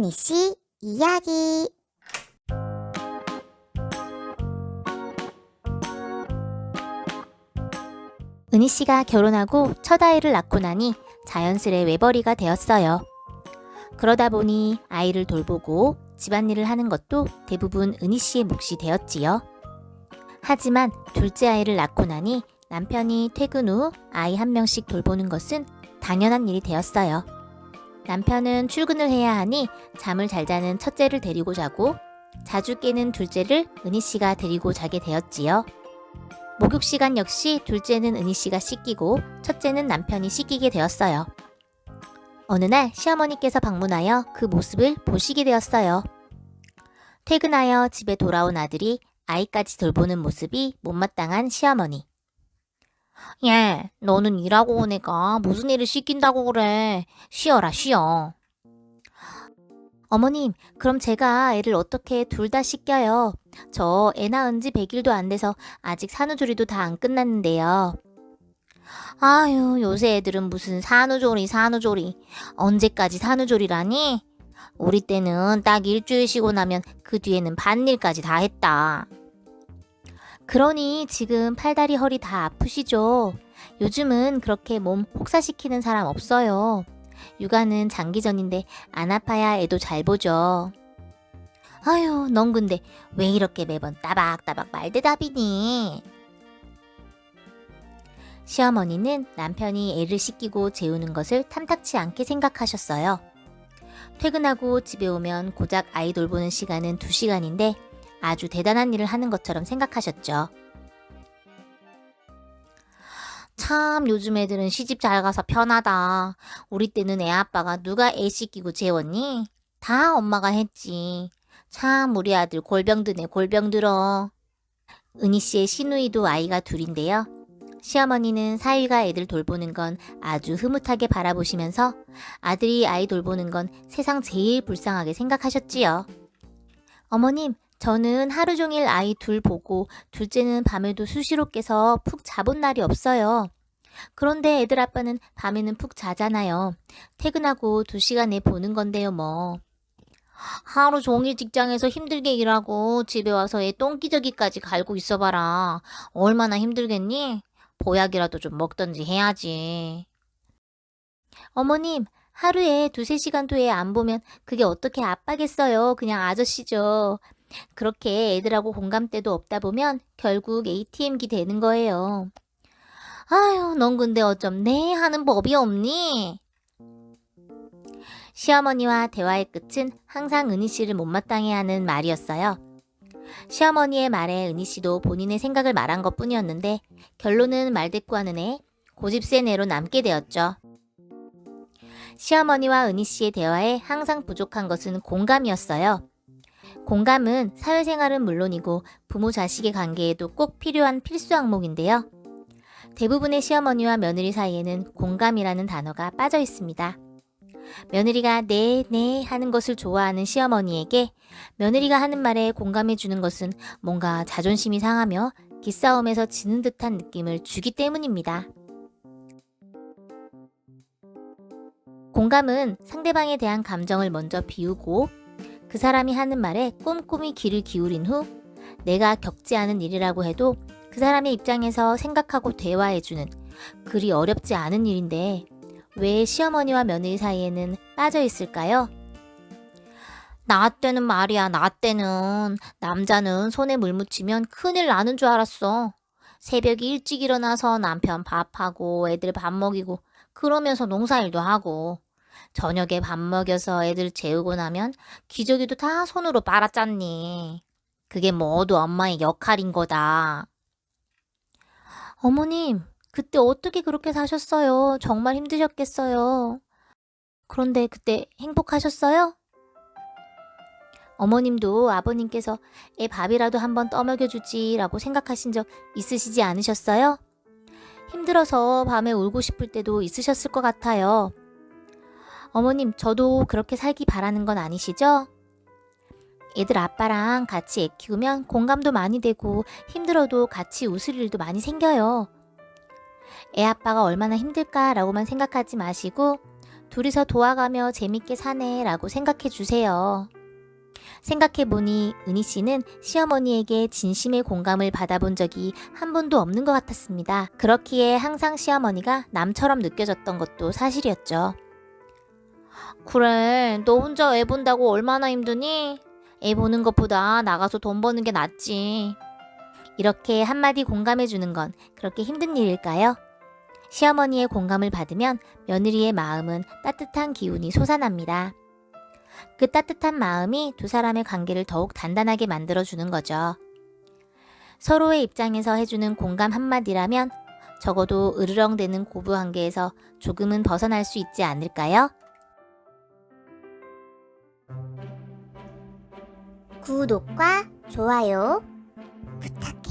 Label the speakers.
Speaker 1: 은희씨 이야기. 은희씨가 결혼하고 첫 아이를 낳고 나니 자연스레 외벌이가 되었어요. 그러다 보니 아이를 돌보고 집안일을 하는 것도 대부분 은희씨의 몫이 되었지요. 하지만 둘째 아이를 낳고 나니 남편이 퇴근 후 아이 한 명씩 돌보는 것은 당연한 일이 되었어요. 남편은 출근을 해야 하니 잠을 잘 자는 첫째를 데리고 자고 자주 깨는 둘째를 은희씨가 데리고 자게 되었지요. 목욕 시간 역시 둘째는 은희씨가 씻기고 첫째는 남편이 씻기게 되었어요. 어느 날 시어머니께서 방문하여 그 모습을 보시게 되었어요. 퇴근하여 집에 돌아온 아들이 아이까지 돌보는 모습이 못마땅한 시어머니. 얘, 너는 일하고 온 애가 무슨 일을 시킨다고 그래. 쉬어라, 쉬어. 어머님, 그럼 제가 애를 어떻게 둘 다 씻겨요? 저 애 낳은 지 100일도 안 돼서 아직 산후조리도 다 안 끝났는데요. 아유, 요새 애들은 무슨 산후조리. 언제까지 산후조리라니? 우리 때는 딱 일주일 쉬고 나면 그 뒤에는 밭일까지 다 했다. 그러니 지금 팔다리 허리 다 아프시죠? 요즘은 그렇게 몸 혹사시키는 사람 없어요. 육아는 장기전인데 안 아파야 애도 잘 보죠. 아유, 넌 근데 왜 이렇게 매번 따박따박 말대답이니? 시어머니는 남편이 애를 씻기고 재우는 것을 탐탁치 않게 생각하셨어요. 퇴근하고 집에 오면 고작 아이 돌보는 시간은 2시간인데 아주 대단한 일을 하는 것처럼 생각하셨죠. 참 요즘 애들은 시집 잘 가서 편하다. 우리 때는 애 아빠가 누가 애 씻기고 재웠니? 다 엄마가 했지. 참 우리 아들 골병 드네 골병 들어. 은희 씨의 시누이도 아이가 둘인데요. 시어머니는 사위가 애들 돌보는 건 아주 흐뭇하게 바라보시면서 아들이 아이 돌보는 건 세상 제일 불쌍하게 생각하셨지요. 어머님, 저는 하루 종일 아이 둘 보고 둘째는 밤에도 수시로 깨서 푹 자본 날이 없어요. 그런데 애들 아빠는 밤에는 푹 자잖아요. 퇴근하고 2시간에 보는 건데요 뭐. 하루 종일 직장에서 힘들게 일하고 집에 와서 애 똥기저귀까지 갈고 있어봐라. 얼마나 힘들겠니? 보약이라도 좀 먹던지 해야지. 어머님, 하루에 2~3시간도 애 안 보면 그게 어떻게 아빠겠어요. 그냥 아저씨죠. 그렇게 애들하고 공감대도 없다 보면 결국 ATM기 되는 거예요. 아유, 넌 근데 어쩜 네 하는 법이 없니? 시어머니와 대화의 끝은 항상 은희 씨를 못마땅해 하는 말이었어요. 시어머니의 말에 은희 씨도 본인의 생각을 말한 것 뿐이었는데 결론은 말대꾸하는 애, 고집센 애로 남게 되었죠. 시어머니와 은희 씨의 대화에 항상 부족한 것은 공감이었어요. 공감은 사회생활은 물론이고 부모 자식의 관계에도 꼭 필요한 필수 항목인데요. 대부분의 시어머니와 며느리 사이에는 공감이라는 단어가 빠져 있습니다. 며느리가 네 하는 것을 좋아하는 시어머니에게 며느리가 하는 말에 공감해 주는 것은 뭔가 자존심이 상하며 기싸움에서 지는 듯한 느낌을 주기 때문입니다. 공감은 상대방에 대한 감정을 먼저 비우고 그 사람이 하는 말에 꼼꼼히 귀를 기울인 후 내가 겪지 않은 일이라고 해도 그 사람의 입장에서 생각하고 대화해주는 그리 어렵지 않은 일인데 왜 시어머니와 며느리 사이에는 빠져 있을까요? 나 때는 말이야, 나 때는 남자는 손에 물 묻히면 큰일 나는 줄 알았어. 새벽에 일찍 일어나서 남편 밥하고 애들 밥 먹이고 그러면서 농사일도 하고 저녁에 밥 먹여서 애들 재우고 나면 기저귀도 다 손으로 빨아짰니. 그게 모두 엄마의 역할인 거다. 어머님, 그때 어떻게 그렇게 사셨어요? 정말 힘드셨겠어요. 그런데 그때 행복하셨어요? 어머님도 아버님께서 애 밥이라도 한번 떠먹여주지라고 생각하신 적 있으시지 않으셨어요? 힘들어서 밤에 울고 싶을 때도 있으셨을 것 같아요. 어머님, 저도 그렇게 살기 바라는 건 아니시죠? 애들 아빠랑 같이 애 키우면 공감도 많이 되고 힘들어도 같이 웃을 일도 많이 생겨요. 애 아빠가 얼마나 힘들까라고만 생각하지 마시고 둘이서 도와가며 재밌게 사네라고 생각해 주세요. 생각해보니 은희 씨는 시어머니에게 진심의 공감을 받아본 적이 한 번도 없는 것 같았습니다. 그렇기에 항상 시어머니가 남처럼 느껴졌던 것도 사실이었죠. 그래, 너 혼자 애 본다고 얼마나 힘드니? 애 보는 것보다 나가서 돈 버는 게 낫지. 이렇게 한마디 공감해주는 건 그렇게 힘든 일일까요? 시어머니의 공감을 받으면 며느리의 마음은 따뜻한 기운이 솟아납니다. 그 따뜻한 마음이 두 사람의 관계를 더욱 단단하게 만들어주는 거죠. 서로의 입장에서 해주는 공감 한마디라면 적어도 으르렁대는 고부관계에서 조금은 벗어날 수 있지 않을까요?
Speaker 2: 구독과 좋아요 부탁.